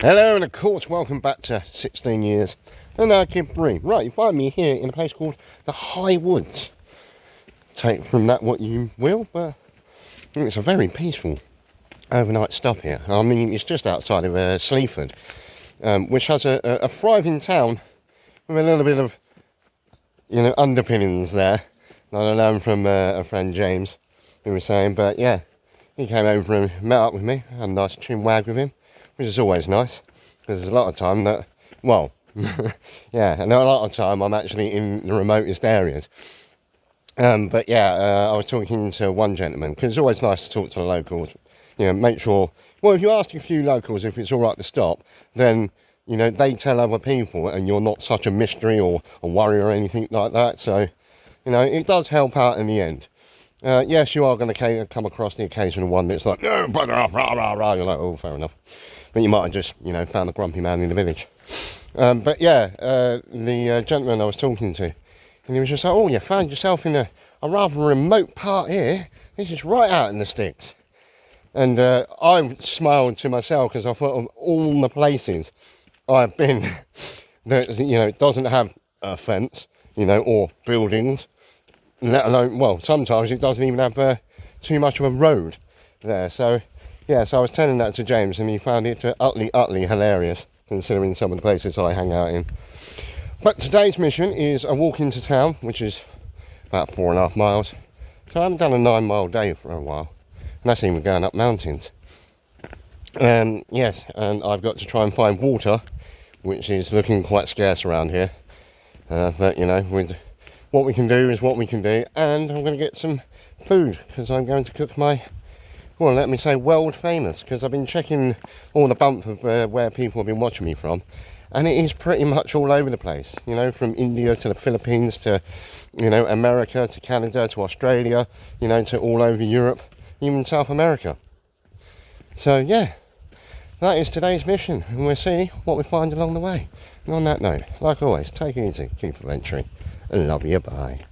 Hello, and of course, welcome back to 16 years and Kid Bree. Right, you find me here in a place called the High Woods. Take from that what you will, but it's a very peaceful overnight stop here. I mean, it's just outside of Sleaford, which has a thriving town with a little bit of, underpinnings there. That I learned from a friend James, who was saying, but yeah, he came over and met up with me, had a nice chin wag with him, which is always nice, because there's a lot of time that, well, yeah, and a lot of time I'm actually in the remotest areas. But yeah, I was talking to one gentleman, because it's always nice to talk to the locals, make sure, well, if you ask a few locals if it's all right to stop, then, they tell other people, and you're not such a mystery or a worry or anything like that, so, it does help out in the end. Yes, you are going to come across the occasional one that's like, no, bugger off, rah, rah, rah. You're like, oh, fair enough. But you might have just, found a grumpy man in the village. But yeah, the gentleman I was talking to, and he was just like, oh, you found yourself in a rather remote part here. This is right out in the sticks. And I smiled to myself because I thought of all the places I've been that, doesn't have a fence, or buildings. Let alone, well, sometimes it doesn't even have too much of a road there. So, yeah, so I was telling that to James, and he found it utterly hilarious, considering some of the places I hang out in. But today's mission is a walk into town, which is about 4.5 miles. So I haven't done a 9-mile day for a while, and that's even going up mountains. And yes, and I've got to try and find water, which is looking quite scarce around here. But, with what we can do is what we can do, and I'm going to get some food because I'm going to cook my, well, let me say world famous, because I've been checking all the bump of where people have been watching me from, and it is pretty much all over the place, from India to the Philippines to, America to Canada to Australia, to all over Europe, even South America. So yeah, that is today's mission, and we'll see what we find along the way. And on that note, like always, take it easy, keep adventuring. Love you, bye.